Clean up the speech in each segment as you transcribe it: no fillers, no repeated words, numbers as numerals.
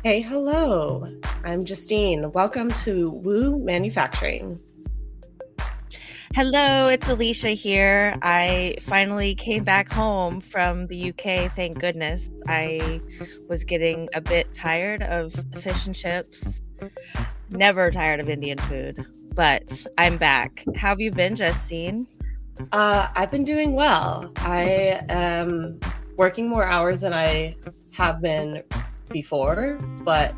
Hey, hello. I'm Justine. Welcome to Womanufacturing. Hello, it's Alicia here. I finally came back home from the UK, thank goodness. I was getting a bit tired of fish and chips. Never tired of Indian food, but I'm back. How have you been, Justine? I've been doing well. I am working more hours than I have been before, but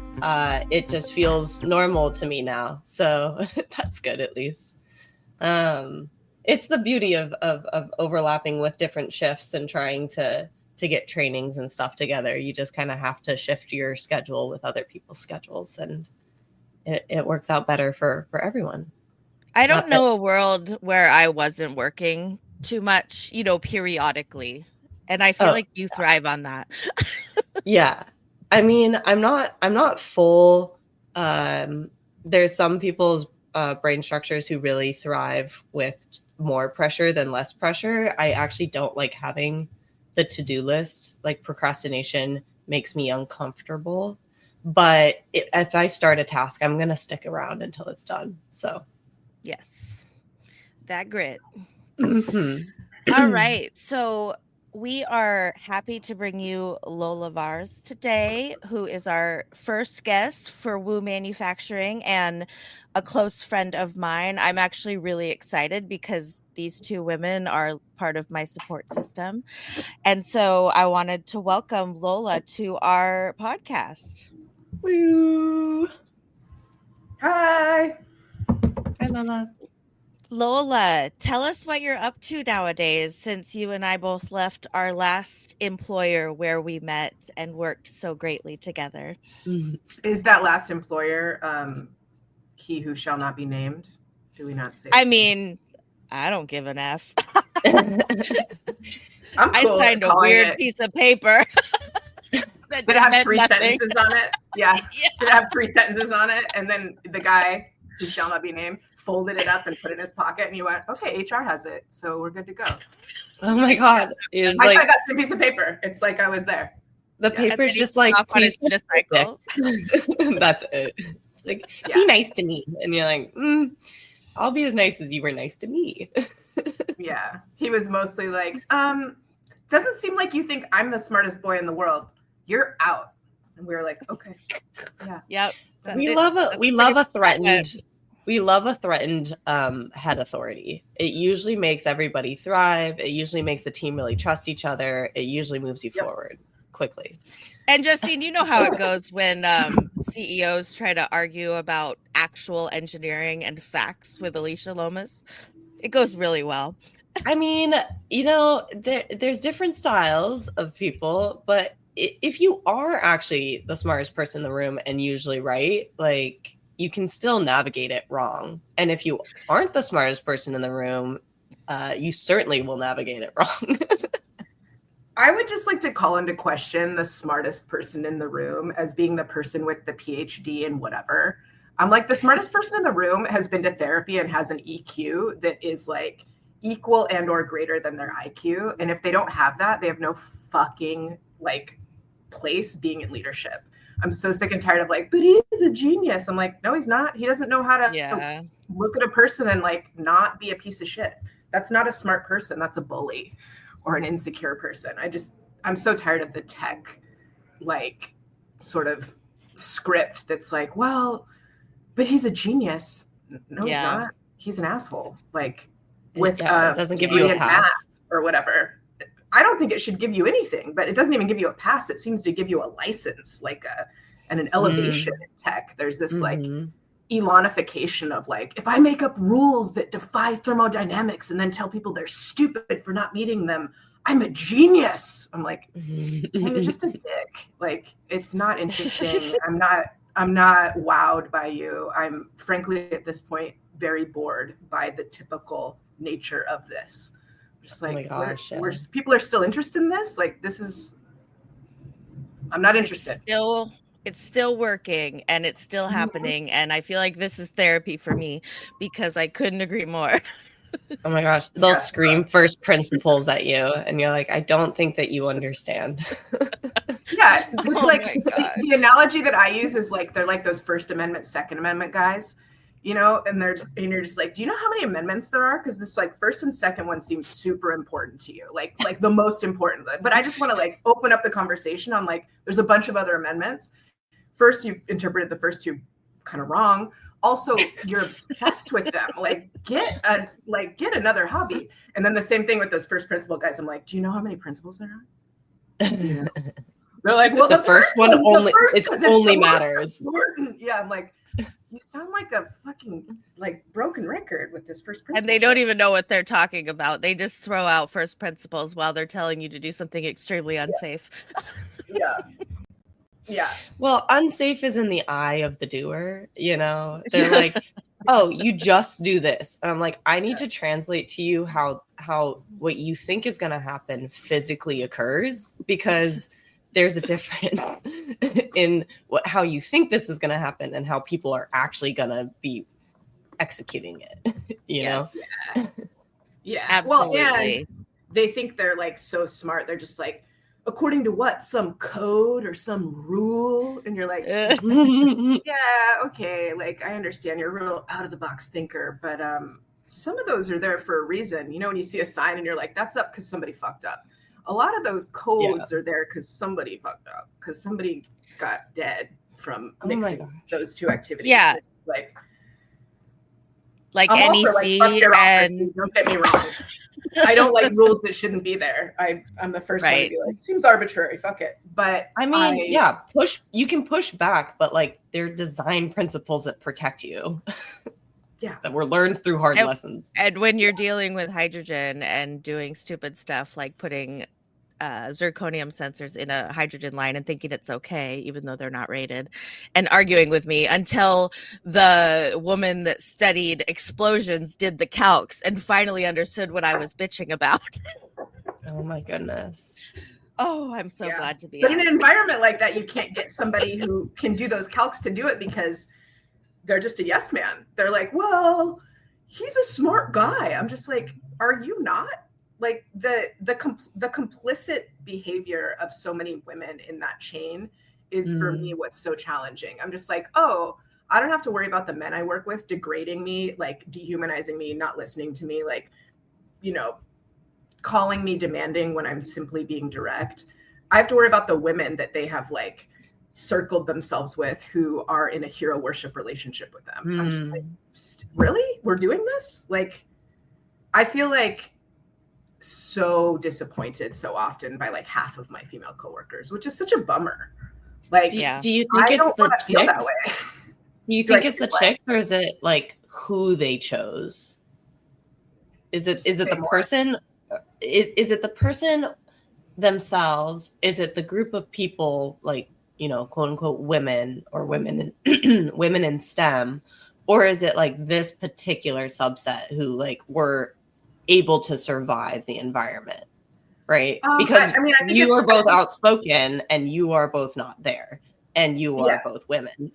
it just feels normal to me now. So that's good, at least. It's the beauty of overlapping with different shifts and trying to get trainings and stuff together. You just kind of have to shift your schedule with other people's schedules, and it works out better for everyone. I Not don't that know a world where I wasn't working too much, periodically. And I feel oh like you thrive on that. yeah. I mean, I'm not full. Um, there's some people's brain structures who really thrive with more pressure than less pressure. I actually don't like having the to-do list. Like procrastination makes me uncomfortable. But if I start a task, I'm gonna stick around until it's done. So, Yes, that grit. mhm. All right. So we are happy to bring you Lola Vars today, who is our first guest for Woo Manufacturing and a close friend of mine. I'm actually really excited because these two women are part of my support system. And so I wanted to welcome Lola to our podcast. Woo. Hi. Hi, Lola. Lola, tell us what you're up to nowadays since you and I both left our last employer where we met and worked so greatly together. Is that last employer he who shall not be named? Do we not say I his name? mean, I don't give an F. I'm I cool at signed a calling weird it. piece of paper that Did it have meant three nothing. sentences on it? Yeah. Yeah. Did it have three sentences on it? And then the guy who shall not be named folded it up and put it in his pocket, and you went, "Okay, HR has it, so we're good to go." Oh my God. It was I like signed that same piece of paper. It's like I was there. the Yeah. And then paper's he just went like, off on his please suck my dick. unicycle. That's it. It's like, Yeah. be nice to me. And you're like, I'll be as nice as you were nice to me. Yeah. He was mostly like, doesn't seem like you think I'm the smartest boy in the world. You're out. And we were like, okay. Yeah. Yep. we love a threatened head authority. It usually makes everybody thrive. It usually makes the team really trust each other. It usually moves you forward quickly. And Justine, you know how it goes when CEOs try to argue about actual engineering and facts with Alicia Lomas. It goes really well. I mean, there's different styles of people, but if you are actually the smartest person in the room and usually right, like you can still navigate it wrong. And if you aren't the smartest person in the room, you certainly will navigate it wrong. I would just like to call into question the smartest person in the room as being the person with the PhD in whatever. I'm like, the smartest person in the room has been to therapy and has an EQ that is like equal and or greater than their IQ. And if they don't have that, they have no fucking like place being in leadership. I'm so sick and tired of like, but he's a genius. I'm like, no, he's not. He doesn't know how to look at a person and like not be a piece of shit. That's not a smart person. That's a bully or an insecure person. I'm so tired of the tech, like sort of script that's like, well, but he's a genius. No, he's not. He's an asshole. Like with it doesn't give you a pass or whatever. I don't think it should give you anything, but it doesn't even give you a pass. It seems to give you a license, like an elevation in tech. There's this like elonification of like, if I make up rules that defy thermodynamics and then tell people they're stupid for not meeting them, I'm a genius. I'm like, you're just a dick. Like, it's not interesting. I'm not wowed by you. I'm frankly at this point very bored by the typical nature of this. Just like, oh my gosh, people are still interested in this. Like, I'm not interested. It's still working and it's still happening. And I feel like this is therapy for me because I couldn't agree more. Oh my gosh. They'll scream first principles at you and you're like, I don't think that you understand. Yeah, it's Oh like my gosh. the analogy that I use is like they're like those First Amendment, Second Amendment guys, you know, and you're just like, do you know how many amendments there are? Because this like first and second one seems super important to you, like the most important. But I just want to like open up the conversation on like there's a bunch of other amendments. First, you've interpreted the first two kind of wrong. Also, you're obsessed with them. Like get another hobby. And then the same thing with those first principle guys. I'm like, do you know how many principles there are? Do you know? They're like, well, the first one only matters. Yeah, I'm like, you sound like a fucking like broken record with this first principle. And they don't even know what they're talking about. They just throw out first principles while they're telling you to do something extremely unsafe. Yeah. Yeah. Well, unsafe is in the eye of the doer, you know. They're like, oh, you just do this. And I'm like, I need to translate to you how what you think is going to happen physically occurs, because there's a difference in how you think this is going to happen and how people are actually going to be executing it, you know? Yeah. Absolutely. Well, and they think they're like so smart. They're just like, according to what? Some code or some rule? And you're like, yeah, okay. Like, I understand you're a real out of the box thinker, but some of those are there for a reason. You know, when you see a sign and you're like, that's up because somebody fucked up. A lot of those codes are there because somebody fucked up, because somebody got dead from mixing those two activities. Yeah. Like NEC and don't get me wrong. I don't like rules that shouldn't be there. I'm the first one to be like, seems arbitrary, fuck it. But I mean, you can push back, but like they're design principles that protect you. Yeah. That were learned through hard lessons. And when you're dealing with hydrogen and doing stupid stuff like putting zirconium sensors in a hydrogen line and thinking it's okay, even though they're not rated, and arguing with me until the woman that studied explosions did the calcs and finally understood what I was bitching about. Oh my goodness. Oh, I'm so glad to be But in an environment like that, you can't get somebody who can do those calcs to do it because they're just a yes man. They're like, well, he's a smart guy. I'm just like, are you not? Like the complicit behavior of so many women in that chain is for me what's so challenging. I'm just like, oh, I don't have to worry about the men I work with degrading me, like dehumanizing me, not listening to me, like, you know, calling me demanding when I'm simply being direct. I have to worry about the women that they have like circled themselves with who are in a hero worship relationship with them. I'm just like, really? We're doing this? Like, I feel like so disappointed so often by like half of my female coworkers, which is such a bummer. Like, do you think it's the chicks? Feel that way. Do you think it's the chicks, or is it like who they chose? Is it the person? Is it the person themselves? Is it the group of people, like, you know, quote unquote women or women in women in STEM, or is it like this particular subset who like were able to survive the environment, right? Because I think you are both outspoken and you are both not there, and you are both women.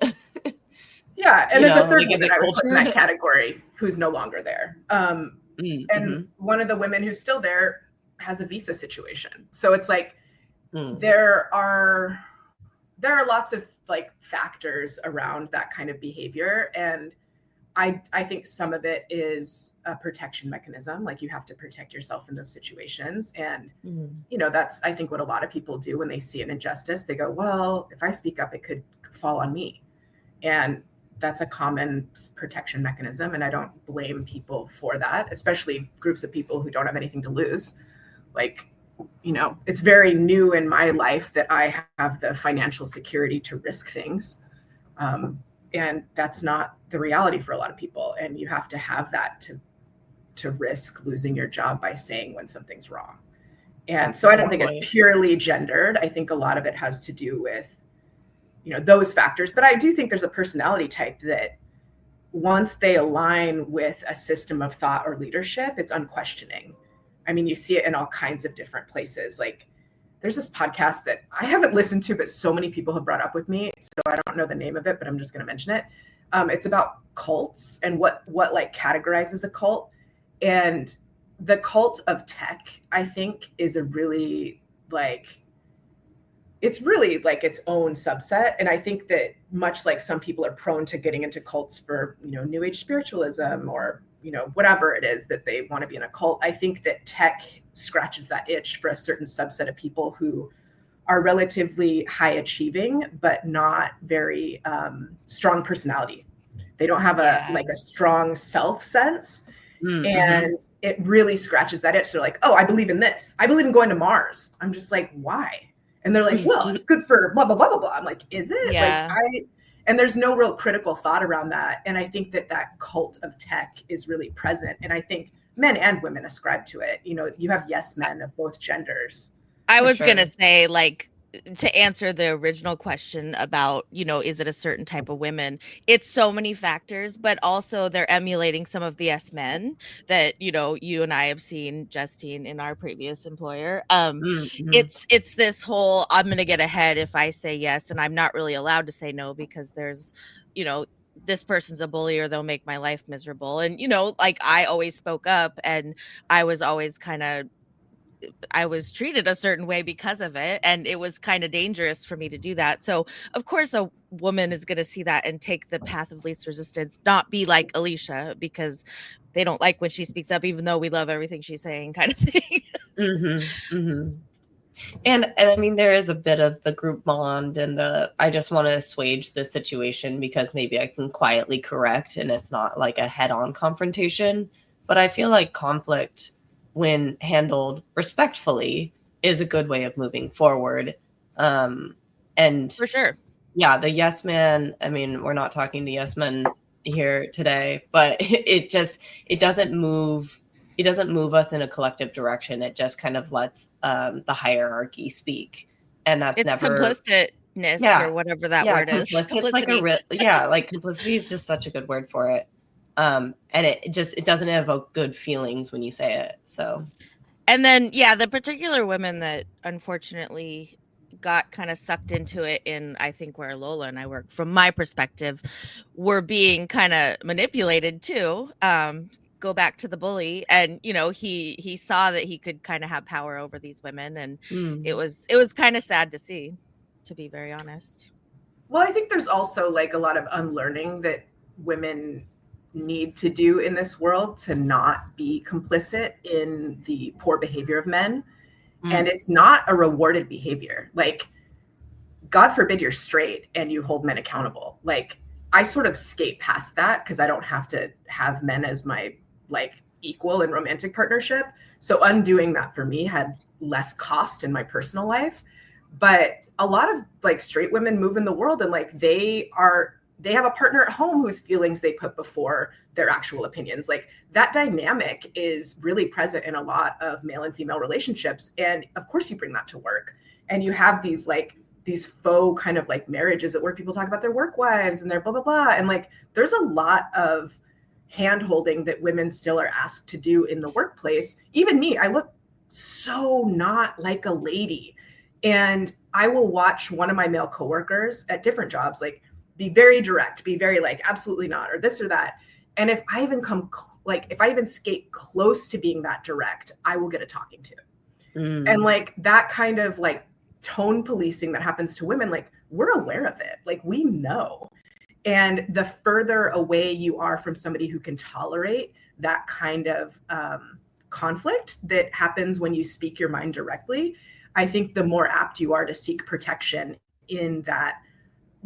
Yeah, and there's a third woman I would put in that category who's no longer there. And one of the women who's still there has a visa situation. So it's like there are lots of like factors around that kind of behavior, and I think some of it is a protection mechanism. Like you have to protect yourself in those situations. And, you know, that's, I think, what a lot of people do when they see an injustice. They go, well, if I speak up, it could fall on me. And that's a common protection mechanism. And I don't blame people for that, especially groups of people who don't have anything to lose. Like, you know, it's very new in my life that I have the financial security to risk things. And that's not the reality for a lot of people. And you have to have that to risk losing your job by saying when something's wrong. And so I don't think it's purely gendered. I think a lot of it has to do with, you know, those factors. But I do think there's a personality type that once they align with a system of thought or leadership, it's unquestioning. I mean, you see it in all kinds of different places. Like, there's this podcast that I haven't listened to, but so many people have brought up with me. So I don't know the name of it, but I'm just going to mention it. It's about cults and what like categorizes a cult. And the cult of tech, I think, is a really like, it's really like its own subset. And I think that much like some people are prone to getting into cults for, new age spiritualism or, whatever it is that they want to be in a cult, I think that tech scratches that itch for a certain subset of people who are relatively high achieving, but not very strong personality. They don't have a strong self sense. Mm-hmm. And it really scratches that itch. They're like, oh, I believe in this. I believe in going to Mars. I'm just like, why? And they're like, well, it's good for blah, blah, blah, blah, blah. I'm like, is it? Yeah. And there's no real critical thought around that. And I think that cult of tech is really present. And I think men and women ascribe to it. You have yes men of both genders. I was going to say, like, to answer the original question about, is it a certain type of women? It's so many factors, but also they're emulating some of the yes men that, you and I have seen, Justine, in our previous employer. It's this whole, I'm going to get ahead if I say yes, and I'm not really allowed to say no because there's, this person's a bully or they'll make my life miserable. And, like I always spoke up and I was always I was treated a certain way because of it. And it was kind of dangerous for me to do that. So of course a woman is going to see that and take the path of least resistance, not be like Alicia because they don't like when she speaks up, even though we love everything she's saying kind of thing. And I mean, there is a bit of the group bond and I just want to assuage the situation because maybe I can quietly correct and it's not like a head-on confrontation. But I feel like conflict, when handled respectfully, is a good way of moving forward. And for sure. Yeah, the yes man, I mean, we're not talking to yes men here today, but it doesn't move us in a collective direction. It just kind of lets the hierarchy speak. And that's it's never complicitness or whatever that word is. Complicity. Like complicity is just such a good word for it. And it doesn't evoke good feelings when you say it. So, and then the particular women that unfortunately got kind of sucked into it in, I think, where Lola and I work, from my perspective, were being kind of manipulated too. Go back to the bully, and he saw that he could kind of have power over these women, and it was kind of sad to see, to be very honest. Well, I think there's also like a lot of unlearning that women need to do in this world to not be complicit in the poor behavior of men. And it's not a rewarded behavior. Like, God forbid you're straight and you hold men accountable. Like, I sort of skate past that because I don't have to have men as my like equal in romantic partnership. So undoing that for me had less cost in my personal life. But a lot of like straight women move in the world and like they have a partner at home whose feelings they put before their actual opinions. Like, that dynamic is really present in a lot of male and female relationships. And of course you bring that to work, and you have these faux kind of like marriages at work. People talk about their work wives and their blah, blah, blah. And like, there's a lot of hand holding that women still are asked to do in the workplace. Even me, I look so not like a lady. And I will watch one of my male coworkers at different jobs, like, be very direct, be very like, absolutely not, or this or that. And if I even if I even skate close to being that direct, I will get a talking to. And like that kind of like tone policing that happens to women, like, we're aware of it. Like, we know. And the further away you are from somebody who can tolerate that kind of conflict that happens when you speak your mind directly, I think the more apt you are to seek protection in that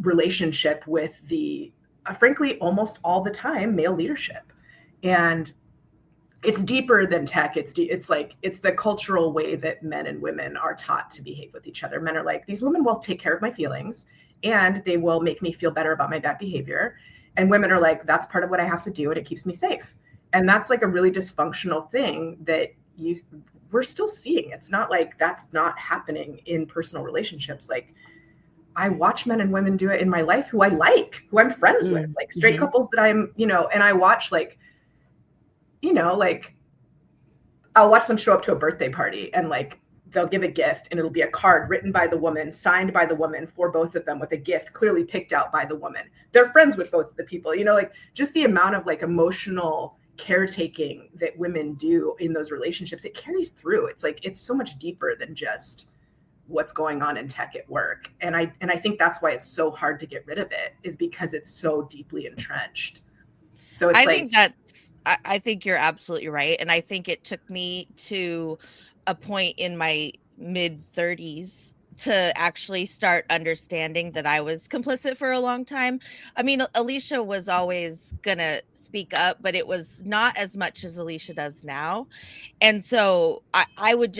relationship with the frankly almost all the time male leadership. And it's deeper than tech. It's the cultural way that men and women are taught to behave with each other. Men are like, these women will take care of my feelings and they will make me feel better about my bad behavior. And women are like, that's part of what I have to do and it keeps me safe. And that's like a really dysfunctional thing that we're still seeing. It's not like that's not happening in personal relationships. Like, I watch men and women do it in my life who I like, who I'm friends with, like straight couples that I'm, and I watch like I'll watch them show up to a birthday party and like they'll give a gift and it'll be a card written by the woman, signed by the woman for both of them with a gift clearly picked out by the woman. They're friends with both of the people, like just the amount of like emotional caretaking that women do in those relationships, it carries through. It's like, it's so much deeper than just what's going on in tech at work. And I think that's why it's so hard to get rid of it, is because it's so deeply entrenched. So it's I think you're absolutely right. And I think it took me to a point in my mid 30s to actually start understanding that I was complicit for a long time. I mean, Alicia was always gonna speak up, but it was not as much as Alicia does now. And so I would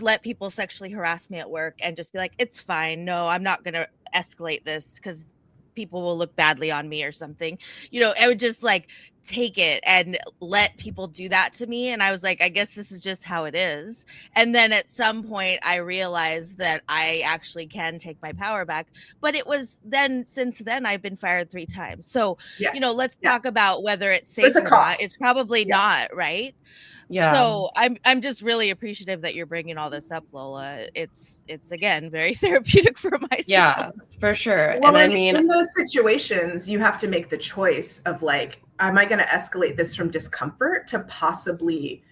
let people sexually harass me at work and just be like, it's fine. No, I'm not gonna escalate this because people will look badly on me or something. I would just like take it and let people do that to me. And I was like, I guess this is just how it is. And then at some point I realized that I actually can take my power back. But it was then, since then, I've been fired 3 times. So, let's talk about whether it's safe or not. It's probably not, right? Yeah. So I'm just really appreciative that you're bringing all this up, Lola. It's again very therapeutic for myself. Yeah, for sure. Well, and I mean, in those situations, you have to make the choice of like, am I going to escalate this from discomfort to possibly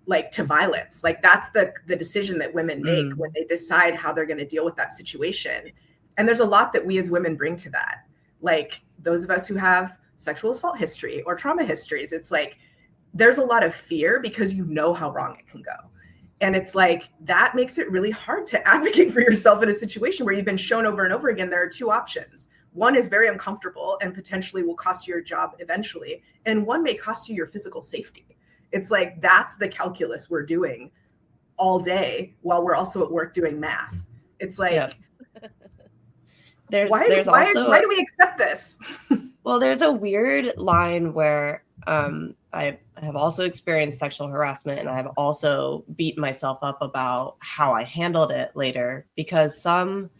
like to violence? Like that's the decision that women make when they decide how they're going to deal with that situation. And there's a lot that we as women bring to that. Like those of us who have sexual assault history or trauma histories, it's like, there's a lot of fear because you know how wrong it can go. And it's like, that makes it really hard to advocate for yourself in a situation where you've been shown over and over again, there are 2 options. One is very uncomfortable and potentially will cost you your job eventually. And one may cost you your physical safety. It's like, that's the calculus we're doing all day while we're also at work doing math. It's like, why do we accept this? Well, there's a weird line where I have also experienced sexual harassment, and I have also beat myself up about how I handled it later, because some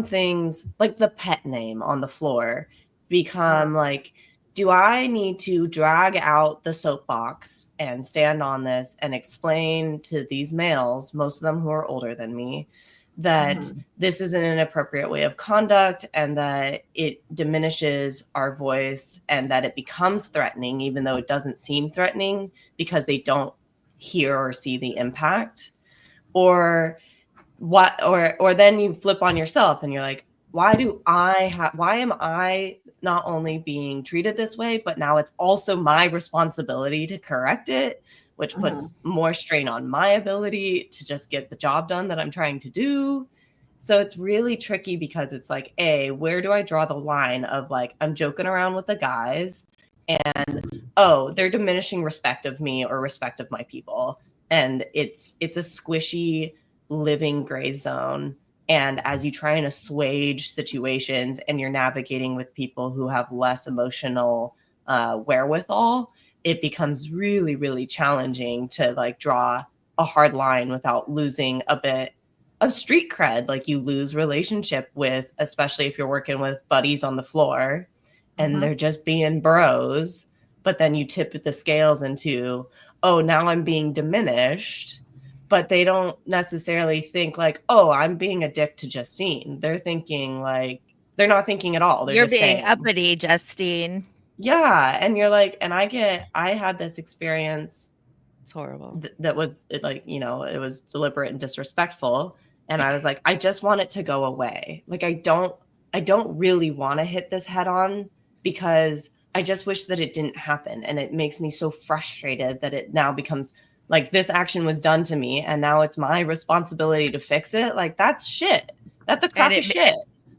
things, like the pet name on the floor, become like, do I need to drag out the soapbox and stand on this and explain to these males, most of them who are older than me, that this is an inappropriate way of conduct and that it diminishes our voice and that it becomes threatening, even though it doesn't seem threatening because they don't hear or see the impact? Or then you flip on yourself and you're like, why am I not only being treated this way, but now it's also my responsibility to correct it, which puts more strain on my ability to just get the job done that I'm trying to do. So it's really tricky because it's like, where do I draw the line of like, I'm joking around with the guys and, they're diminishing respect of me or respect of my people. And it's a squishy living gray zone. And as you try and assuage situations and you're navigating with people who have less emotional wherewithal, it becomes really, really challenging to like draw a hard line without losing a bit of street cred. Like you lose relationship with, especially if you're working with buddies on the floor and they're just being bros, but then you tip the scales into, now I'm being diminished. But they don't necessarily think like, I'm being a dick to Justine. They're thinking like, they're not thinking at all. You're being uppity, Justine. Yeah. And you're like, and I had this experience. It's horrible. That was like, it was deliberate and disrespectful. And I was like, I just want it to go away. Like, I don't really want to hit this head on because I just wish that it didn't happen. And it makes me so frustrated that it now becomes like this action was done to me and now it's my responsibility to fix it. Like that's shit. That's a crock of shit.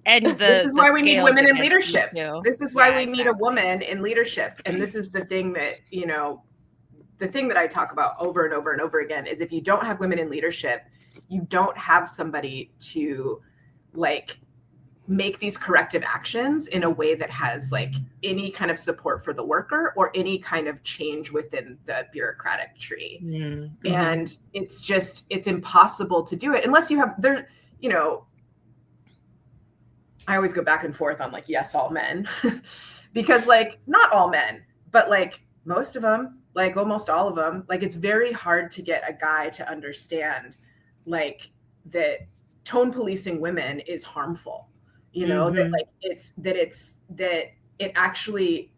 And this is why we need women in leadership. This is why we need a woman in leadership. And this is the thing that, the thing that I talk about over and over and over again is if you don't have women in leadership, you don't have somebody to like make these corrective actions in a way that has like any kind of support for the worker or any kind of change within the bureaucratic tree. And it's impossible to do it unless you have I always go back and forth on like, yes, all men, because like not all men, but like most of them, like almost all of them, like it's very hard to get a guy to understand like that tone policing women is harmful, that it actually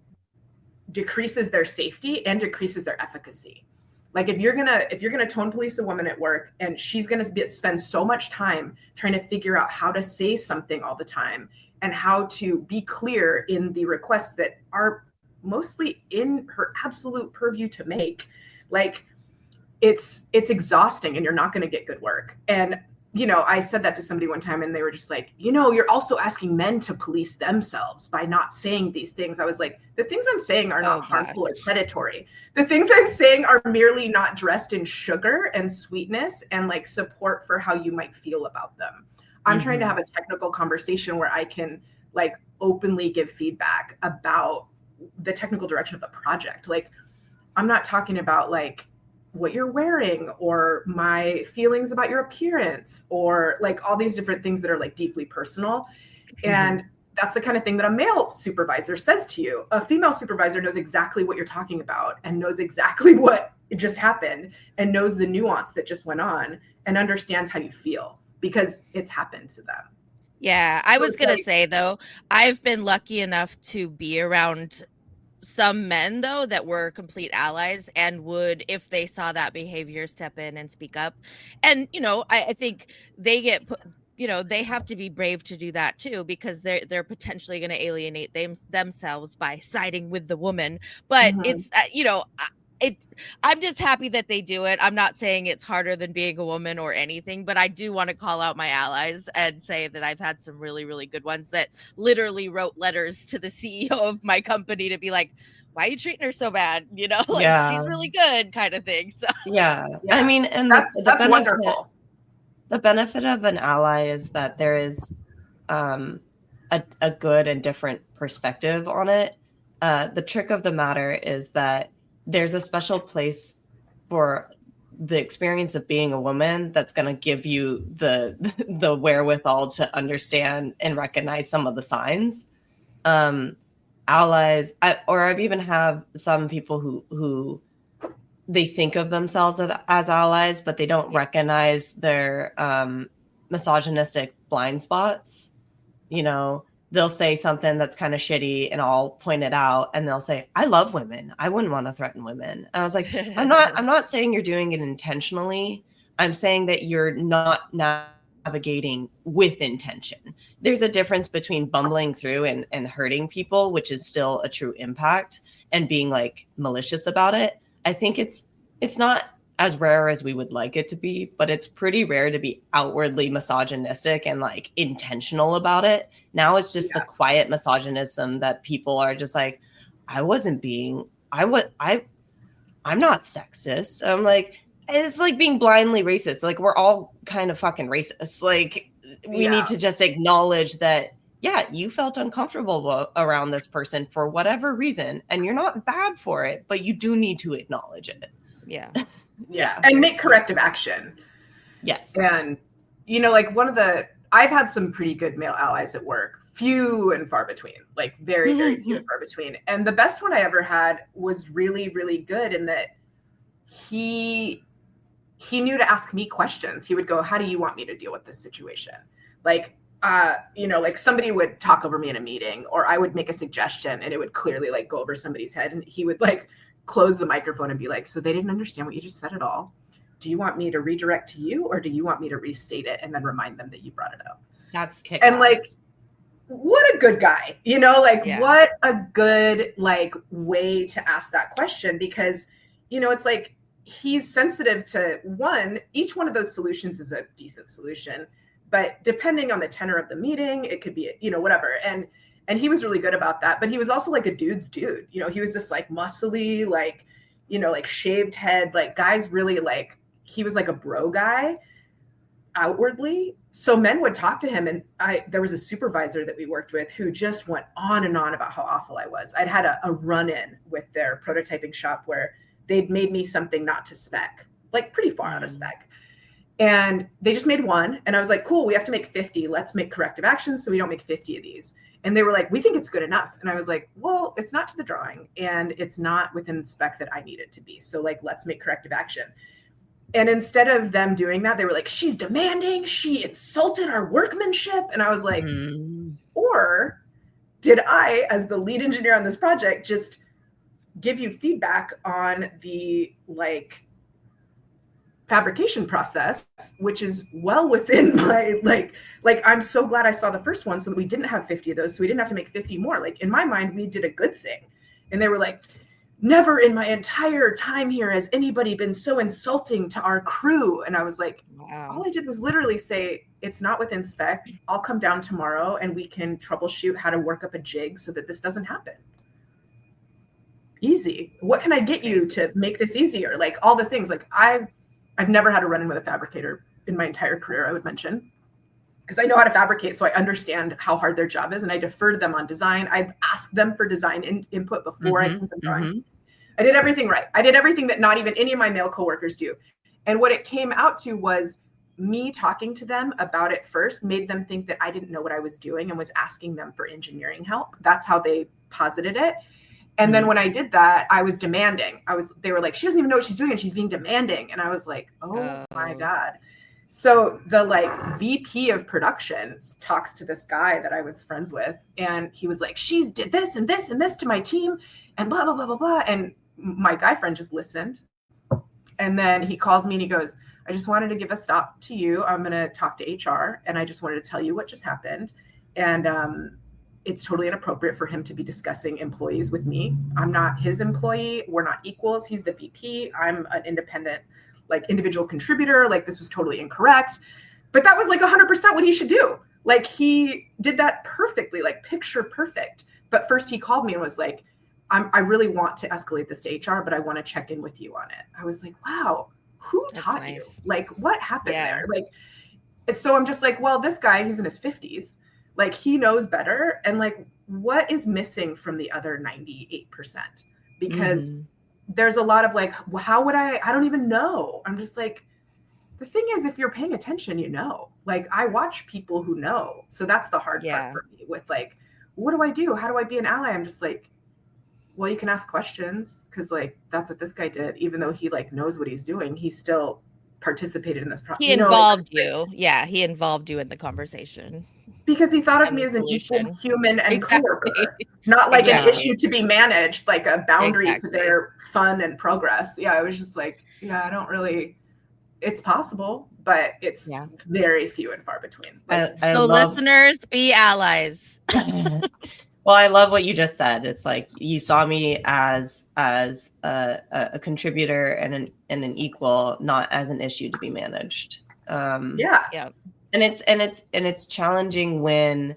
decreases their safety and decreases their efficacy. Like if you're gonna tone police a woman at work and she's gonna spend so much time trying to figure out how to say something all the time and how to be clear in the requests that are mostly in her absolute purview to make, like it's exhausting and you're not going to get good work. And I said that to somebody one time and they were just like, you're also asking men to police themselves by not saying these things. I was like, the things I'm saying are not harmful or predatory. The things I'm saying are merely not dressed in sugar and sweetness and like support for how you might feel about them. I'm trying to have a technical conversation where I can like openly give feedback about the technical direction of the project. Like, I'm not talking about like what you're wearing or my feelings about your appearance or like all these different things that are like deeply personal. And that's the kind of thing that a male supervisor says to you. A female supervisor knows exactly what you're talking about and knows exactly what just happened and knows the nuance that just went on and understands how you feel because it's happened to them. Yeah, I was going to say, though, I've been lucky enough to be around some men, though, that were complete allies and would, if they saw that behavior, step in and speak up. And, I think they get put, they have to be brave to do that, too, because they're potentially going to alienate themselves by siding with the woman. But it's, I'm just happy that they do it. I'm not saying it's harder than being a woman or anything, but I do want to call out my allies and say that I've had some really, really good ones that literally wrote letters to the CEO of my company to be like, why are you treating her so bad? She's really good kind of thing. So yeah. I mean, and that's wonderful. The benefit of an ally is that there is a good and different perspective on it. The trick of the matter is that there's a special place for the experience of being a woman that's going to give you the wherewithal to understand and recognize some of the signs. Allies, I've even have some people who they think of themselves as allies, but they don't recognize their misogynistic blind spots. They'll say something that's kind of shitty and I'll point it out and they'll say, I love women. I wouldn't want to threaten women. And I was like, I'm not saying you're doing it intentionally. I'm saying that you're not navigating with intention. There's a difference between bumbling through and hurting people, which is still a true impact, and being like malicious about it. I think it's not as rare as we would like it to be, but it's pretty rare to be outwardly misogynistic and like intentional about it. Now it's just the quiet misogynism that people are just like, I'm not sexist. I'm like, it's like being blindly racist. Like we're all kind of fucking racist. Like we need to just acknowledge that, you felt uncomfortable around this person for whatever reason, and you're not bad for it, but you do need to acknowledge it. Yeah. Yeah. And make corrective action. Yes. And, like I've had some pretty good male allies at work, few and far between, like very, very few and far between. And the best one I ever had was really, really good in that he knew to ask me questions. He would go, how do you want me to deal with this situation? Like, like somebody would talk over me in a meeting or I would make a suggestion and it would clearly like go over somebody's head. And he would like close the microphone and be like, so they didn't understand what you just said at all. Do you want me to redirect to you or do you want me to restate it and then remind them that you brought it up? That's kick-ass. And like, what a good guy, what a good like way to ask that question, because, it's like, he's sensitive to each one of those solutions is a decent solution, but depending on the tenor of the meeting, it could be, whatever. And he was really good about that, but he was also like a dude's dude. He was this like muscly, like, like shaved head, like guys really like, he was like a bro guy outwardly. So men would talk to him. And there was a supervisor that we worked with who just went on and on about how awful I was. I'd had a run-in with their prototyping shop where they'd made me something not to spec, like pretty far out of spec. And they just made one. And I was like, cool, we have to make 50. Let's make corrective action so we don't make 50 of these. And they were like, we think it's good enough. And I was like, well, it's not to the drawing and it's not within the spec that I need it to be. So like, let's make corrective action. And instead of them doing that, they were like, she's demanding, she insulted our workmanship. And I was like, or did I, as the lead engineer on this project, just give you feedback on the like fabrication process, which is well within my, like, I'm so glad I saw the first one so that we didn't have 50 of those. So we didn't have to make 50 more. Like, in my mind, we did a good thing. And they were like, never in my entire time here has anybody been so insulting to our crew. And I was like, wow. All I did was literally say, it's not within spec. I'll come down tomorrow and we can troubleshoot how to work up a jig so that this doesn't happen. Easy. What can I get you to make this easier? Like, all the things. Like, I've never had a run-in with a fabricator in my entire career, I would mention, because I know how to fabricate, so I understand how hard their job is, and I defer to them on design. I asked them for design input before I sent them drawings. I did everything right. I did everything that not even any of my male coworkers do. And what it came out to was me talking to them about it first made them think that I didn't know what I was doing and was asking them for engineering help. That's how they posited it. And then when I did that, I was demanding. They were like, she doesn't even know what she's doing and she's being demanding. And I was like, oh my God. So the like VP of production talks to this guy that I was friends with. And he was like, she did this and this and this to my team and blah, blah, blah, blah, blah. And my guy friend just listened. And then he calls me and he goes, I just wanted to give a stop to you. I'm going to talk to HR. And I just wanted to tell you what just happened. And, it's totally inappropriate for him to be discussing employees with me. I'm not his employee. We're not equals. He's the VP. I'm an independent, like, individual contributor. Like, this was totally incorrect. But that was like 100% what he should do. Like, he did that perfectly, like picture perfect. But first he called me and was like, I really want to escalate this to HR, but I want to check in with you on it. I was like, wow, who taught you? Like, what happened there? Like, so I'm just like, well, this guy, he's in his 50s. Like, he knows better. And like, what is missing from the other 98%? Because there's a lot of like, how would I don't even know. I'm just like, the thing is, if you're paying attention, you know, like, I watch people who know. So that's the hard part for me with like, what do I do? How do I be an ally? I'm just like, well, you can ask questions, because like, that's what this guy did. Even though he like knows what he's doing, he still participated in this process. He involved you. Yeah, he involved you in the conversation. Because he thought of me as an equal human and coworker, not like an issue to be managed, like a boundary to their fun and progress. Yeah, I was just like, I don't really, it's possible, but it's very few and far between. Like, so listeners, be allies. Well, I love what you just said. It's like, you saw me as a contributor and an equal, not as an issue to be managed. And it's challenging when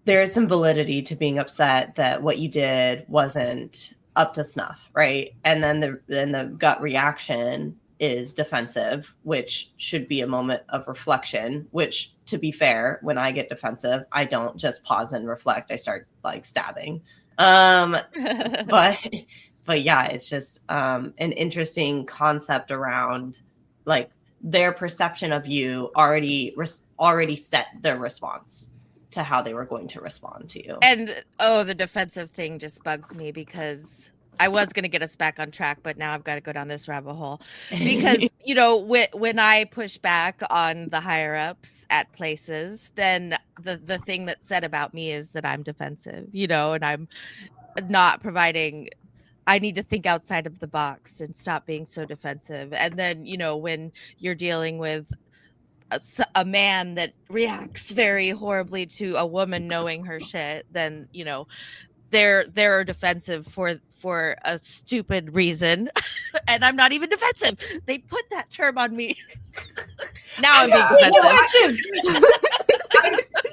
there is some validity to being upset that what you did wasn't up to snuff, right? And then the gut reaction is defensive, which should be a moment of reflection, which, to be fair, when I get defensive, I don't just pause and reflect. I start like stabbing. But yeah, it's just an interesting concept around like their perception of you already set their response to how they were going to respond to you. And the defensive thing just bugs me, because I was going to get us back on track, but now I've got to go down this rabbit hole, because, you know, when I push back on the higher ups at places, then the thing that's said about me is that I'm defensive, you know, and I'm not providing. I need to think outside of the box and stop being so defensive. And then, you know, when you're dealing with a man that reacts very horribly to a woman knowing her shit, then, you know, they're defensive for a stupid reason. And I'm not even defensive. They put that term on me. Now I'm being defensive.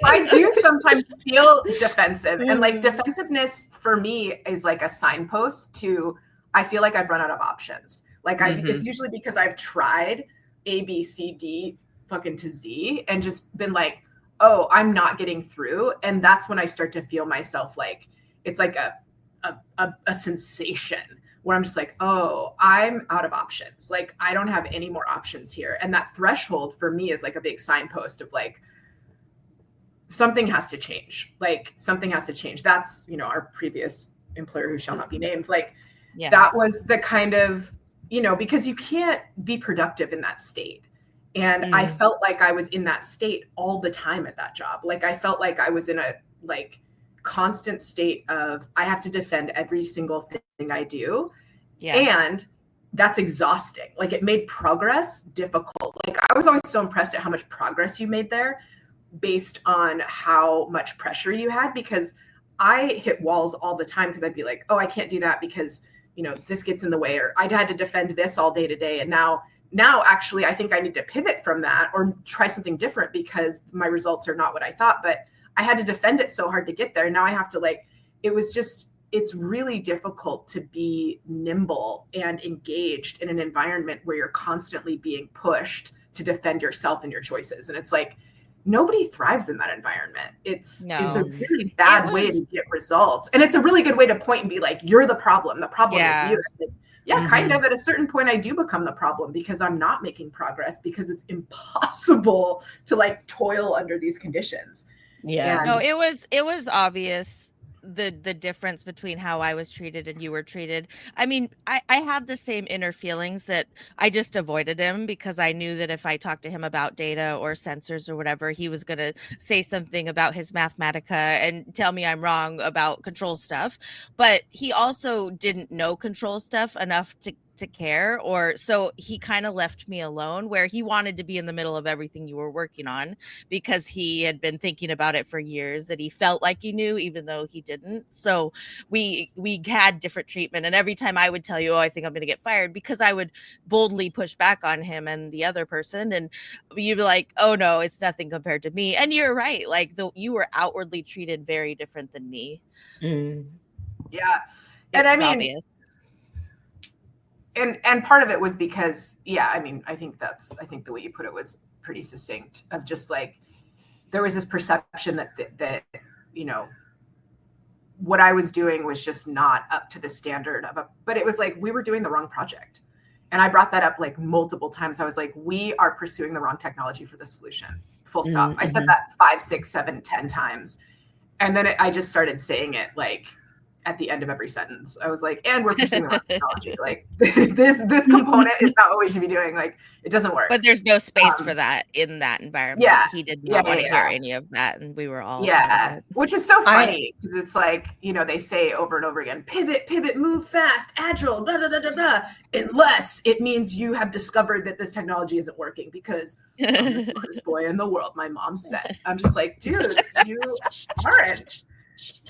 I do sometimes feel defensive, and like, defensiveness for me is like a signpost to, I feel like I've run out of options. Like, it's usually because I've tried A, B, C, D, fucking to Z, and just been like, oh, I'm not getting through. And that's when I start to feel myself like, it's like a sensation where I'm just like, oh, I'm out of options. Like, I don't have any more options here. And that threshold for me is like a big signpost of like, something has to change. Like, something has to change. That's, you know, our previous employer, who shall not be named, like, that was the kind of, you know, because you can't be productive in that state. And I felt like I was in that state all the time at that job. Like, I felt like I was in a like constant state of, I have to defend every single thing I do. And that's exhausting. Like it made progress difficult. Like I was always so impressed at how much progress you made there based on how much pressure you had, because I hit walls all the time because I'd be like, oh, I can't do that because, you know, this gets in the way, or I had to defend this all day today. And now actually I think I need to pivot from that or try something different because my results are not what I thought, but I had to defend it so hard to get there. Now I have to it's really difficult to be nimble and engaged in an environment where you're constantly being pushed to defend yourself and your choices. And it's like, nobody thrives in that environment. It's a really bad way to get results. And it's a really good way to point and be like, you're the problem. The problem is you. Like, kind of. At a certain point, I do become the problem because I'm not making progress because it's impossible to like toil under these conditions. Yeah. No, it was obvious the difference between how I was treated and you were treated. I mean, I had the same inner feelings that I just avoided him because I knew that if I talked to him about data or sensors or whatever, he was going to say something about his Mathematica and tell me I'm wrong about control stuff. But he also didn't know control stuff enough to care, or so he kind of left me alone, where he wanted to be in the middle of everything you were working on because he had been thinking about it for years and he felt like he knew even though he didn't. So we had different treatment, and every time I would tell you, oh, I think I'm going to get fired, because I would boldly push back on him and the other person, and you'd be like, oh no, it's nothing compared to me. And you're right, like you were outwardly treated very different than me. Yeah. And I mean, obvious. And part of it was because, I mean, I think the way you put it was pretty succinct, of just like, there was this perception that, you know, what I was doing was just not up to the standard but it was like, we were doing the wrong project. And I brought that up like multiple times. I was like, we are pursuing the wrong technology for the solution. Full stop. I said that 5, 6, 7, 10 times. And then I just started saying it like at the end of every sentence. I was like, and we're pursuing the wrong technology. Like this component is not what we should be doing. Like it doesn't work. But there's no space for that in that environment. Yeah. He did not want to hear any of that. And we were all which is so funny because it's like, you know, they say over and over again, pivot, move fast, agile, blah, blah, blah, blah, blah, unless it means you have discovered that this technology isn't working because I'm the smartest boy in the world, my mom said. I'm just like, dude, you aren't.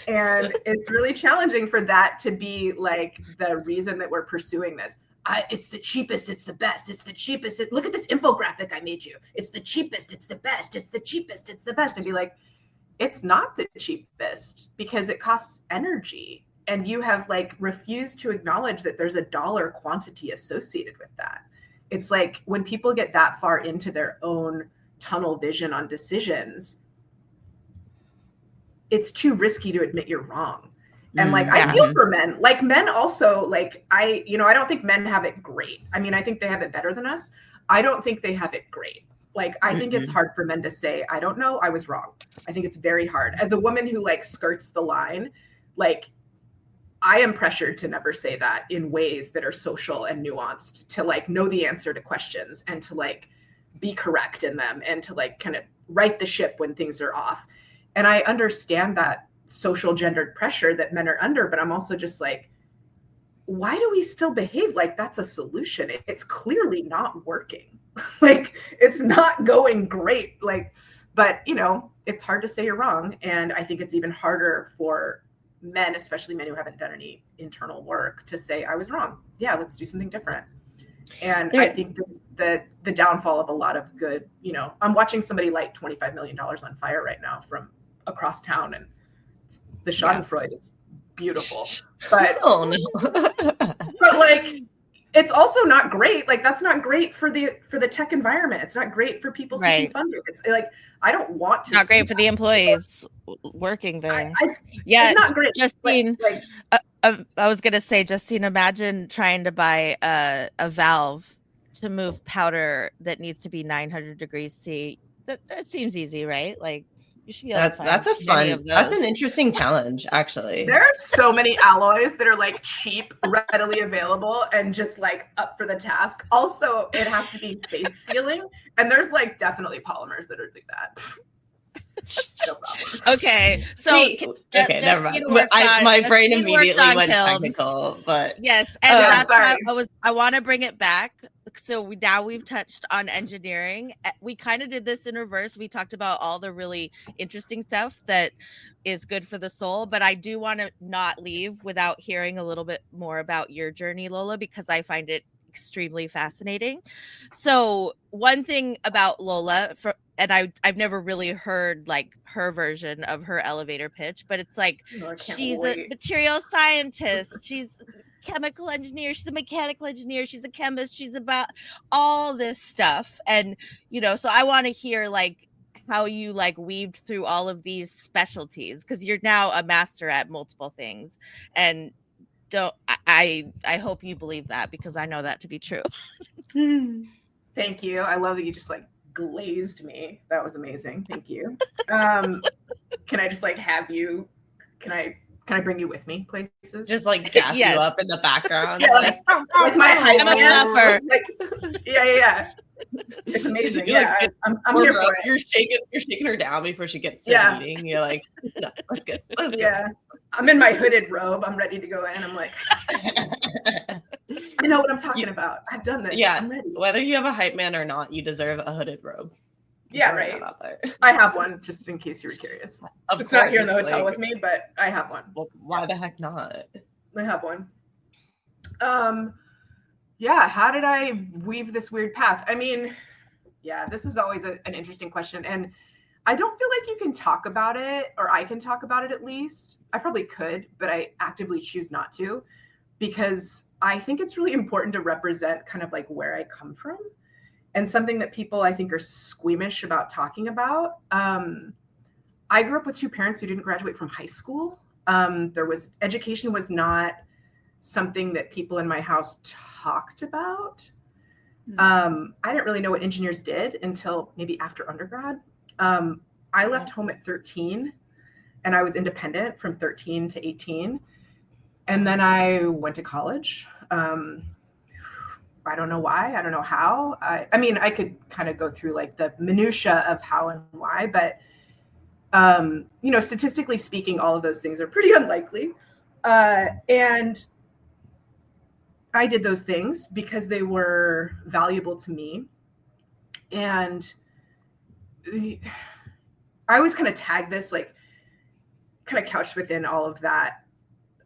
And it's really challenging for that to be like the reason that we're pursuing this. It's the cheapest, it's the best, it's the cheapest. Look at this infographic I made you. It's the cheapest, it's the best, it's the cheapest, it's the best. And be like, it's not the cheapest because it costs energy. And you have like refused to acknowledge that there's a dollar quantity associated with that. It's like when people get that far into their own tunnel vision on decisions, it's too risky to admit you're wrong. And like, I feel for men, like men also, like I don't think men have it great. I mean, I think they have it better than us. I don't think they have it great. Like, I think it's hard for men to say, I don't know, I was wrong. I think it's very hard. As a woman who like skirts the line, like I am pressured to never say that in ways that are social and nuanced, to like know the answer to questions and to like be correct in them and to like kind of right the ship when things are off. And I understand that social gendered pressure that men are under, but I'm also just like, why do we still behave like that's a solution? It's clearly not working. Like, it's not going great. Like, but you know, it's hard to say you're wrong. And I think it's even harder for men, especially men who haven't done any internal work, to say I was wrong. Yeah, let's do something different. And I think that the downfall of a lot of good, you know, I'm watching somebody light $25 million on fire right now from across town, and the Schadenfreude is beautiful. But oh no. But like, it's also not great. Like, that's not great for the tech environment. It's not great for people seeking funding. It's like, I don't want to. Not great for the employees working there. It's not great. Justine, I was gonna say, Justine, imagine trying to buy a valve to move powder that needs to be 900 degrees C. That seems easy, right? Like, you should be able to find that's an interesting challenge, actually. There are so many alloys that are like cheap, readily available, and just like up for the task. Also, it has to be space sealing, and there's like definitely polymers that are do that. No problem. Okay, so Wait, okay, never mind. My brain immediately went technical, but yes, and that's sorry. why I want to bring it back. So we've touched on engineering. We kind of did this in reverse. We talked about all the really interesting stuff that is good for the soul, but I do want to not leave without hearing a little bit more about your journey, Lola, because I find it extremely fascinating. So one thing about Lola, and I've never really heard like her version of her elevator pitch, but it's like she's a material scientist, she's chemical engineer, she's a mechanical engineer, she's a chemist, she's about all this stuff. And so I want to hear like how you like weaved through all of these specialties, because you're now a master at multiple things. And I hope you believe that, because I know that to be true. Thank you. I love that you just like glazed me. That was amazing. Thank you. Can I just like have you? Can I bring you with me places? Just like gas you up in the background. Yeah, like my high man. Like, yeah. It's amazing. Yeah, like, I'm here for it. You're shaking her down before she gets to the meeting. You're like, no, let's go. Yeah, I'm in my hooded robe. I'm ready to go in. I'm like, I know what I'm talking about. I've done this. Yeah, I'm ready. Whether you have a hype man or not, you deserve a hooded robe. Yeah, right. I have one, just in case you were curious. It's not here in the hotel with me, but I have one. Well, why the heck not? I have one. Yeah, how did I weave this weird path? I mean, yeah, this is always an interesting question. And I don't feel like you can talk about it, or I can talk about it at least. I probably could, but I actively choose not to, because I think it's really important to represent kind of like where I come from, and something that people I think are squeamish about talking about. I grew up with two parents who didn't graduate from high school. Education was not something that people in my house talked about. I didn't really know what engineers did until maybe after undergrad. I left home at 13, and I was independent from 13 to 18. And then I went to college. I don't know why. I don't know how. I mean, I could kind of go through like the minutia of how and why, but statistically speaking, all of those things are pretty unlikely. And I did those things because they were valuable to me. And I always kind of tag this, like kind of couched within all of that.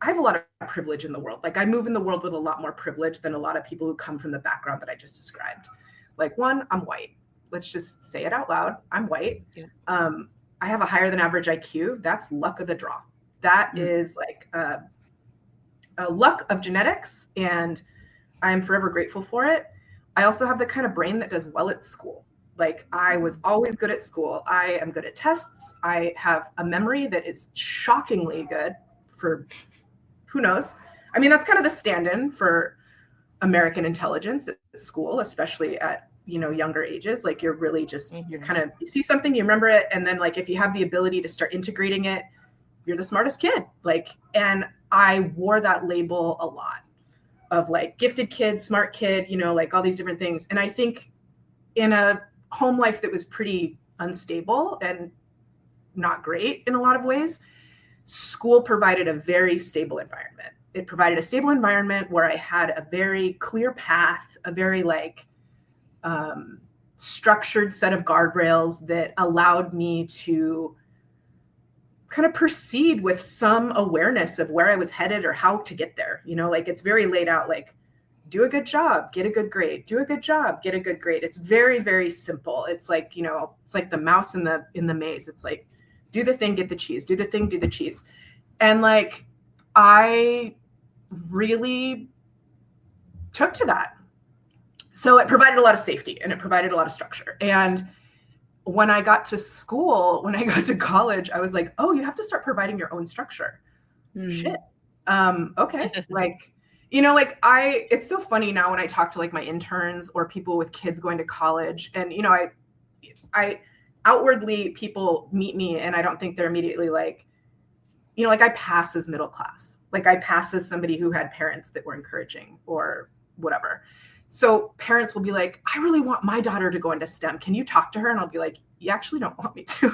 I have a lot of privilege in the world. Like I move in the world with a lot more privilege than a lot of people who come from the background that I just described. Like one, I'm white. Let's just say it out loud. I'm white. Yeah. I have a higher than average IQ. That's luck of the draw. That is like a luck of genetics, and I'm forever grateful for it. I also have the kind of brain that does well at school. Like I was always good at school. I am good at tests. I have a memory that is shockingly good for who knows. I mean, that's kind of the stand-in for American intelligence at school, especially at, younger ages. Like you're really just, you're kind of, you see something, you remember it. And then like, if you have the ability to start integrating it, you're the smartest kid. Like, and I wore that label a lot of like gifted kid, smart kid, like all these different things. And I think in a home life that was pretty unstable and not great in a lot of ways, school provided a very stable environment. It provided a stable environment where I had a very clear path, a very like structured set of guardrails that allowed me to kind of proceed with some awareness of where I was headed or how to get there. Like it's very laid out, like do a good job, get a good grade, do a good job, get a good grade. It's very, very simple. It's like, it's like the mouse in the maze. It's like, do the thing, get the cheese, do the thing, do the cheese. And like, I really took to that. So it provided a lot of safety and it provided a lot of structure. And when I got to school, when I got to college, I was like, oh, you have to start providing your own structure. Shit. Okay. Like, it's so funny now when I talk to like my interns or people with kids going to college, and, I outwardly people meet me and I don't think they're immediately like, like I pass as middle class. Like I pass as somebody who had parents that were encouraging or whatever. So parents will be like, I really want my daughter to go into STEM. Can you talk to her? And I'll be like, you actually don't want me to.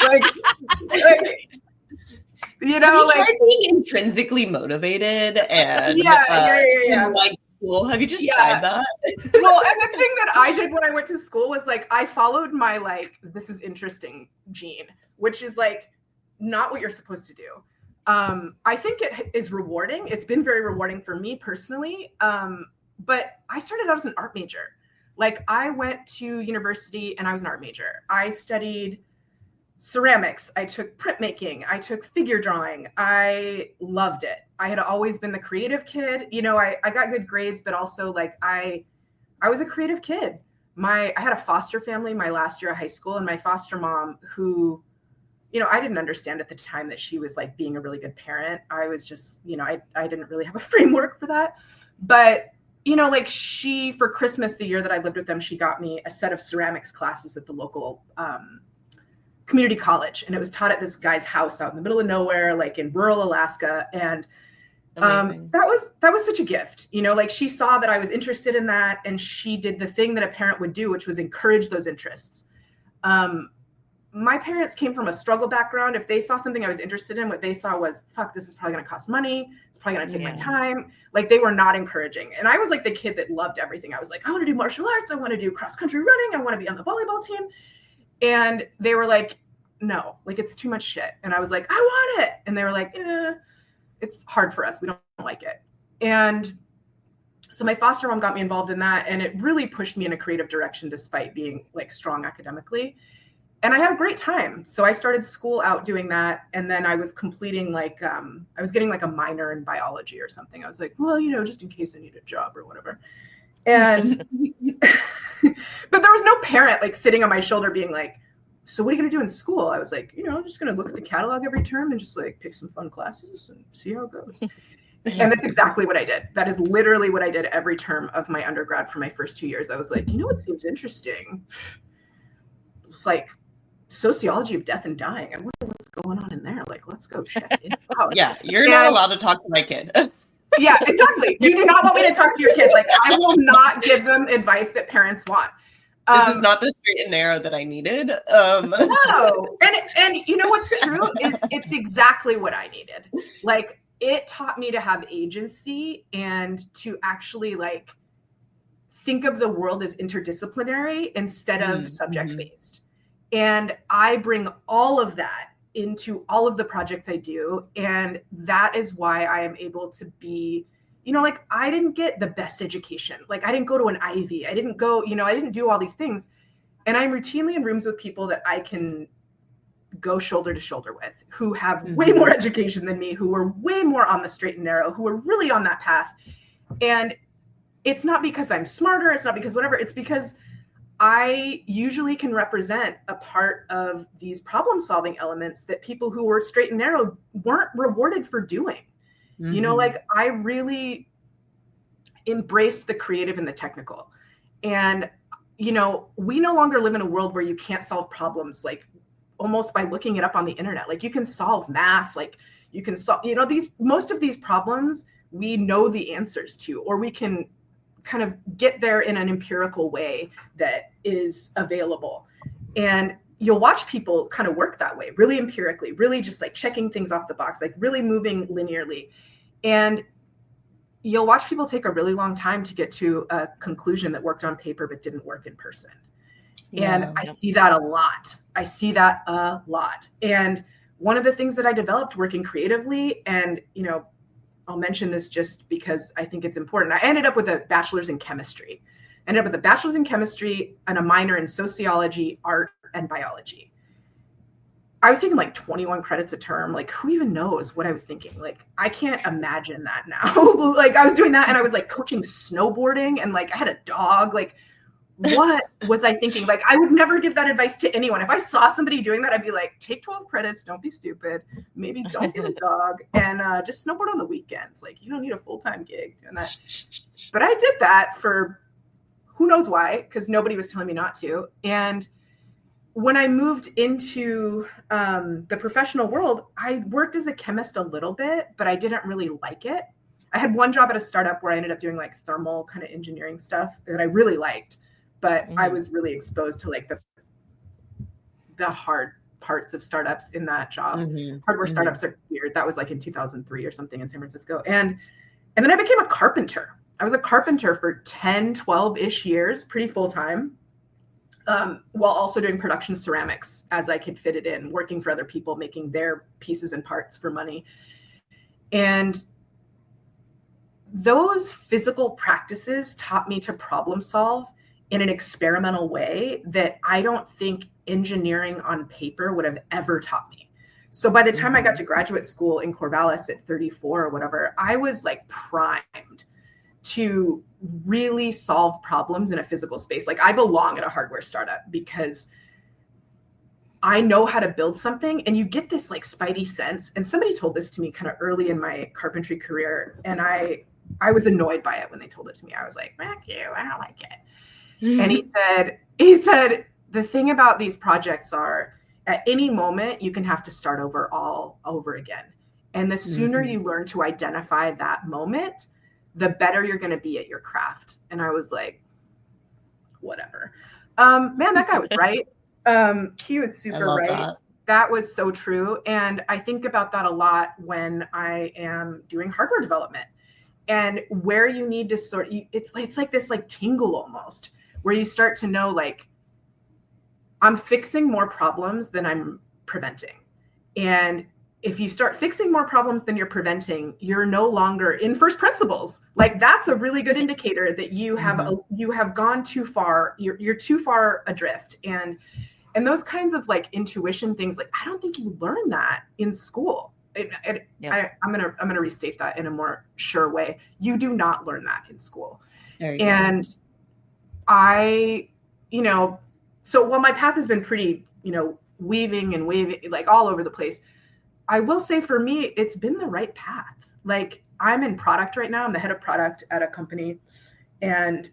like, you know, have you tried being intrinsically motivated and like school? Have you just tried that? Well, and the thing that I did when I went to school was like I followed my like this is interesting gene, which is like not what you're supposed to do. I think it is rewarding. It's been very rewarding for me personally. But I started out as an art major. Like I went to university and I was an art major. I studied ceramics. I took printmaking. I took figure drawing. I loved it. I had always been the creative kid. You know, I got good grades, but also like I was a creative kid. I had a foster family my last year of high school, and my foster mom, who, you know, I didn't understand at the time that she was like being a really good parent. I was just, you know, I didn't really have a framework for that. But, you know, like she, for Christmas, the year that I lived with them, she got me a set of ceramics classes at the local community college. And it was taught at this guy's house out in the middle of nowhere, like in rural Alaska. And that was such a gift, you know, like she saw that I was interested in that. And she did the thing that a parent would do, which was encourage those interests. My parents came from a struggle background. If they saw something I was interested in, what they saw was, fuck, this is probably going to cost money. It's probably going to take my time. Like they were not encouraging. And I was like the kid that loved everything. I was like, I want to do martial arts. I want to do cross country running. I want to be on the volleyball team. And they were like, no, like it's too much shit. And I was like, I want it. And they were like, it's hard for us. We don't like it. And so my foster mom got me involved in that. And it really pushed me in a creative direction despite being like strong academically. And I had a great time. So I started school out doing that. And then I was completing like, I was getting like a minor in biology or something. I was like, well, you know, just in case I need a job or whatever. And, but there was no parent like sitting on my shoulder being like, so what are you going to do in school? I was like, you know, I'm just going to look at the catalog every term and just like pick some fun classes and see how it goes. And that's exactly what I did. That is literally what I did every term of my undergrad for my first 2 years. I was like, you know what seems interesting? It's like sociology of death and dying. I wonder what's going on in there. Like, let's go check it out. Yeah, you're not allowed to talk to my kid. Yeah, exactly. You do not want me to talk to your kids. Like, I will not give them advice that parents want. This is not the straight and narrow that I needed. No. And you know what's true is it's exactly what I needed. Like, it taught me to have agency and to actually like think of the world as interdisciplinary instead of subject-based. And I bring all of that into all of the projects I do. And that is why I am able to be, you know, like I didn't get the best education. Like I didn't go to an Ivy. I didn't go, you know, I didn't do all these things. And I'm routinely in rooms with people that I can go shoulder to shoulder with, who have way more education than me, who are way more on the straight and narrow, who are really on that path. And it's not because I'm smarter. It's not because whatever. It's because I usually can represent a part of these problem-solving elements that people who were straight and narrow weren't rewarded for doing. You know, like I really embrace the creative and the technical. And, you know, we no longer live in a world where you can't solve problems like almost by looking it up on the internet. Like you can solve math, like you can solve, you know, most of these problems we know the answers to, or we can kind of get there in an empirical way that is available. And you'll watch people kind of work that way, really empirically, really just like checking things off the box, like really moving linearly. And you'll watch people take a really long time to get to a conclusion that worked on paper but didn't work in person. And I see that a lot. And one of the things that I developed working creatively, and, you know, I'll mention this just because I think it's important. I ended up with a bachelor's in chemistry. And a minor in sociology, art, and biology. I was taking like 21 credits a term. Like, who even knows what I was thinking? Like, I can't imagine that now. Like, I was doing that and I was like coaching snowboarding and like I had a dog. Like, what was I thinking? Like, I would never give that advice to anyone. If I saw somebody doing that, I'd be like, take 12 credits. Don't be stupid. Maybe don't get a dog and just snowboard on the weekends. Like, you don't need a full-time gig doing that. But I did that for who knows why, because nobody was telling me not to. And when I moved into the professional world, I worked as a chemist a little bit, but I didn't really like it. I had one job at a startup where I ended up doing like thermal kind of engineering stuff that I really liked, but I was really exposed to like the the hard parts of startups in that job. Mm-hmm. Hardware startups are weird. That was like in 2003 or something in San Francisco. And then I became a carpenter. I was a carpenter for 10, 12-ish years, pretty full-time, while also doing production ceramics as I could fit it in, working for other people, making their pieces and parts for money. And those physical practices taught me to problem solve in an experimental way that I don't think engineering on paper would have ever taught me. So by the time I got to graduate school in Corvallis at 34 or whatever, I was like primed to really solve problems in a physical space. Like I belong at a hardware startup because I know how to build something, and you get this like spidey sense. And somebody told this to me kind of early in my carpentry career, and I was annoyed by it when they told it to me. I was like, "Fuck you, I don't like it." And he said, the thing about these projects are at any moment you can have to start over all over again. And the sooner you learn to identify that moment, the better you're going to be at your craft. And I was like, whatever. Man, that guy was right. He was super right. That was so true. And I think about that a lot when I am doing hardware development, and where you need to it's like this like tingle almost, where you start to know, like, I'm fixing more problems than I'm preventing. And if you start fixing more problems than you're preventing, you're no longer in first principles. Like that's a really good indicator that you have you have gone too far. You're too far adrift. And those kinds of like intuition things, like I don't think you learn that in school. I'm gonna restate that in a more sure way. You do not learn that in school. And I, so while my path has been pretty, weaving and waving, like all over the place, I will say for me, it's been the right path. Like I'm in product right now. I'm the head of product at a company, and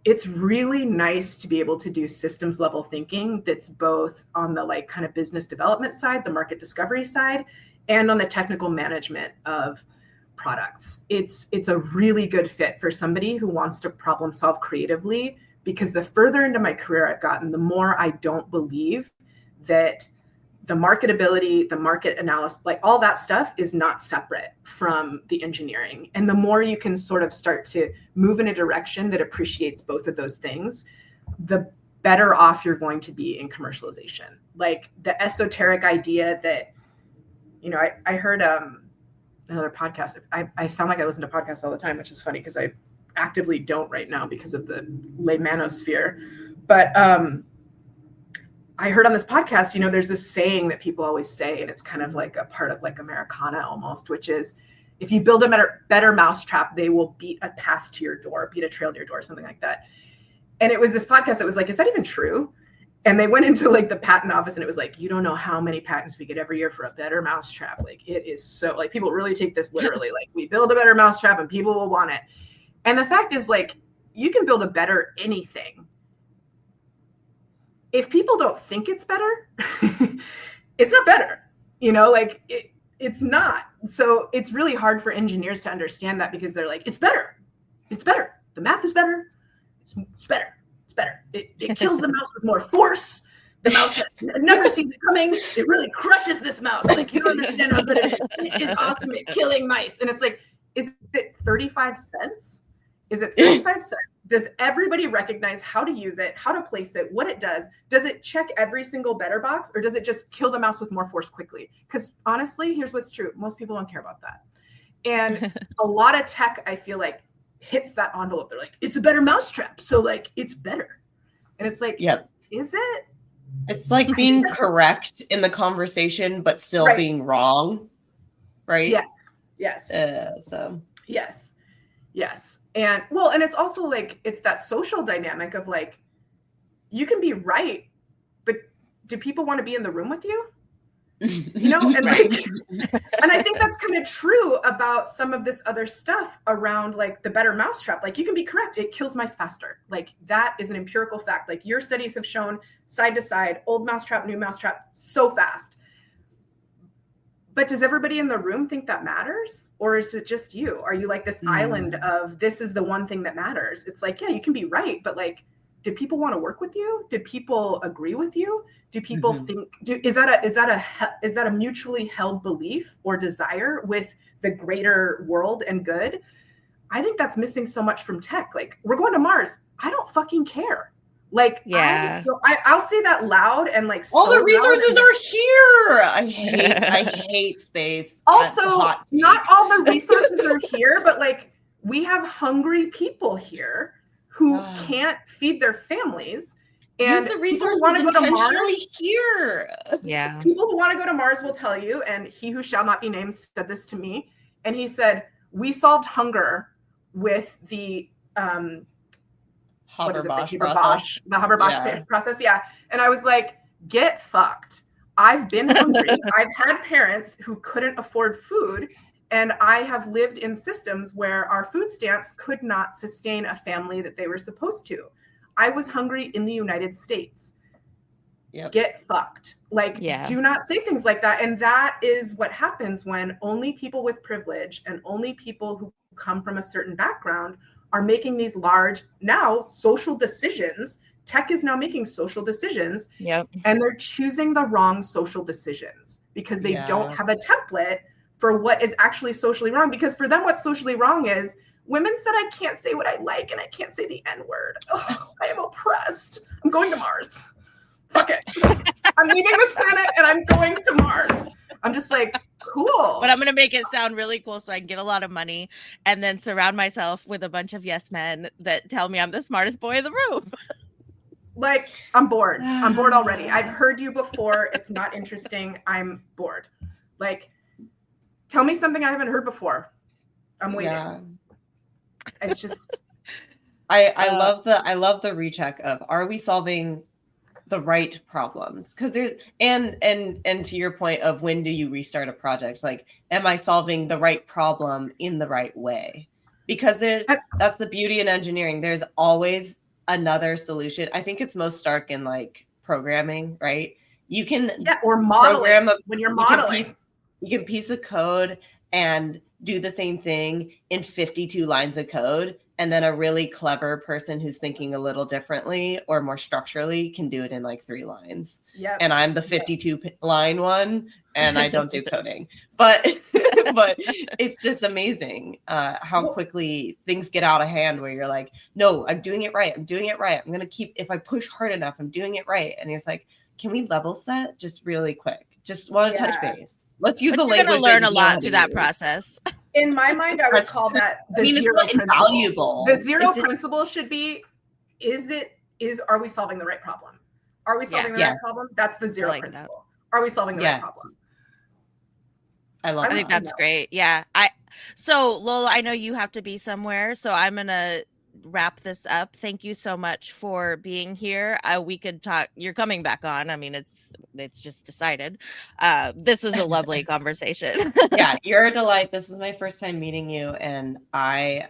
it's really nice to be able to do systems level thinking that's both on the like kind of business development side, the market discovery side, and on the technical management of products. It's a really good fit for somebody who wants to problem solve creatively, because the further into my career I've gotten, the more I don't believe that the marketability, the market analysis, like all that stuff is not separate from the engineering. And the more you can sort of start to move in a direction that appreciates both of those things, the better off you're going to be in commercialization. Like the esoteric idea that, I heard another podcast. I sound like I listen to podcasts all the time, which is funny because I actively don't right now because of the lay manosphere. But I heard on this podcast, there's this saying that people always say, and it's kind of like a part of like Americana almost, which is, if you build a better mousetrap, they will beat a path to your door, beat a trail to your door, something like that. And it was this podcast that was like, is that even true? And they went into like the patent office, and it was like, you don't know how many patents we get every year for a better mousetrap. Like it is so, like, people really take this literally. Like, we build a better mousetrap and people will want it. And the fact is, like, you can build a better anything. If people don't think it's better, it's not better, it's not. So it's really hard for engineers to understand that, because they're like, it's better. It's better. The math is better. It's better. It's better. It kills the mouse with more force. The mouse never sees it coming. It really crushes this mouse. Like, you don't understand how good it is. It is awesome at killing mice. And it's like, is it 35 cents? Is it 35 cents? Does everybody recognize how to use it, how to place it, what it does? Does it check every single better box, or does it just kill the mouse with more force quickly? Because honestly, here's what's true. Most people don't care about that. And a lot of tech, I feel like, hits that envelope. They're like, it's a better mousetrap, so like it's better. And it's like, yep. Is it? It's like being correct in the conversation, but still being wrong. Right? Yes. Yes. Yes. And well, and it's also like, it's that social dynamic of like, you can be right, but do people want to be in the room with you? And like, and I think that's kind of true about some of this other stuff around like the better mousetrap. Like, you can be correct. It kills mice faster. Like, that is an empirical fact. Like, your studies have shown side to side, old mousetrap, new mousetrap, so fast. But does everybody in the room think that matters? Or is it just you? Are you like this island of, this is the one thing that matters? It's like, yeah, you can be right, but like, did people want to work with you? Did people agree with you? Do people think, is that a mutually held belief or desire with the greater world and good? I think that's missing so much from tech. Like, we're going to Mars. I don't fucking care. Like, yeah, I'll say that loud and like all so the resources and, are here. I hate space. Also, not all the resources are here, but like we have hungry people here who can't feed their families. And use the resources want to go to intentionally here. Yeah. People who want to go to Mars will tell you, and he who shall not be named said this to me, and he said, we solved hunger with the Haber-Bosch process. Yeah. And I was like, get fucked. I've been hungry. I've had parents who couldn't afford food. And I have lived in systems where our food stamps could not sustain a family that they were supposed to. I was hungry in the United States. Yep. Get fucked. Like, do not say things like that. And that is what happens when only people with privilege and only people who come from a certain background are making these large, now social decisions. Tech is now making social decisions. Yep. And they're choosing the wrong social decisions because they don't have a template for what is actually socially wrong. Because for them, what's socially wrong is women said I can't say what I like and I can't say the N-word. Oh, I am oppressed. I'm going to Mars. Fuck it. I'm leaving this planet and I'm going to Mars. I'm just like, cool. But I'm going to make it sound really cool so I can get a lot of money and then surround myself with a bunch of yes men that tell me I'm the smartest boy in the room. Like, I'm bored. I'm bored already. I've heard you before. It's not interesting. I'm bored. Like, tell me something I haven't heard before. I'm waiting. Yeah. It's just I love the recheck of, are we solving the right problems? Because there's and to your point of, when do you restart a project? Like, am I solving the right problem in the right way? Because that's the beauty in engineering. There's always another solution. I think it's most stark in like programming, right? You can or modeling when you're modeling. You can piece of code and do the same thing in 52 lines of code. And then a really clever person who's thinking a little differently or more structurally can do it in like 3 lines. Yeah. And I'm the 52 line one, and I don't do coding. But it's just amazing how quickly things get out of hand, where you're like, no, I'm doing it right. I'm doing it right. I'm going to keep, if I push hard enough, I'm doing it right. And it's like, can we level set just really quick? Just want to touch base. Let's use the language. You're going to learn a lot through that process. In my mind, I would call that the zero principle. The zero principle should be, are we solving the right problem? Are we solving the right problem? That's the zero principle. Are we solving the right problem? I think that's great. Yeah. So Lola, I know you have to be somewhere, so I'm going to wrap this up. Thank you so much for being here. We could talk. You're coming back on. I mean, it's just decided. This was a lovely conversation. Yeah, you're a delight. This is my first time meeting you, and I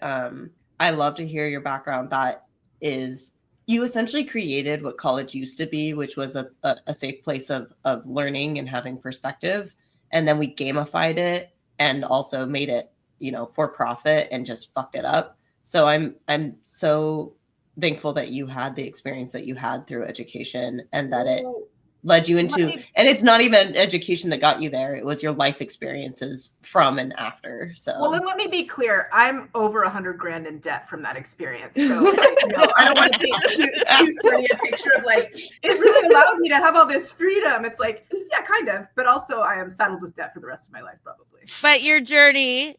love to hear your background. That is, you essentially created what college used to be, which was a safe place of learning and having perspective, and then we gamified it and also made it, for profit, and just fucked it up. So I'm so thankful that you had the experience that you had through education, and that it led you into, and it's not even education that got you there. It was your life experiences from and after. So, well, and let me be clear. I'm over $100,000 in debt from that experience. So I don't want to paint too sunny a picture of like, it really allowed me to have all this freedom. It's like, yeah, kind of, but also I am saddled with debt for the rest of my life, probably. But your journey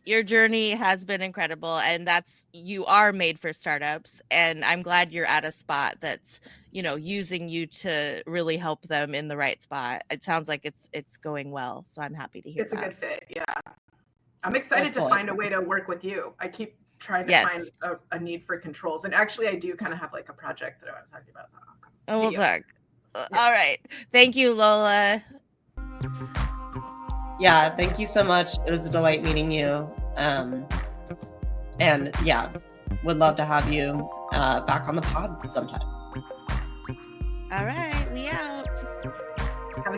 has been incredible, and you are made for startups, and I'm glad you're at a spot that's, using you to really help them in the right spot. It sounds like it's going well, so I'm happy to hear it's a good fit. Yeah, I'm excited to find a way to work with you. I keep trying to find a need for controls, and actually I do kind of have like a project that I want to talk about. Oh, we'll talk. All right, thank you, Lola. Yeah, thank you so much. It was a delight meeting you. And yeah, would love to have you back on the pod sometime. All right.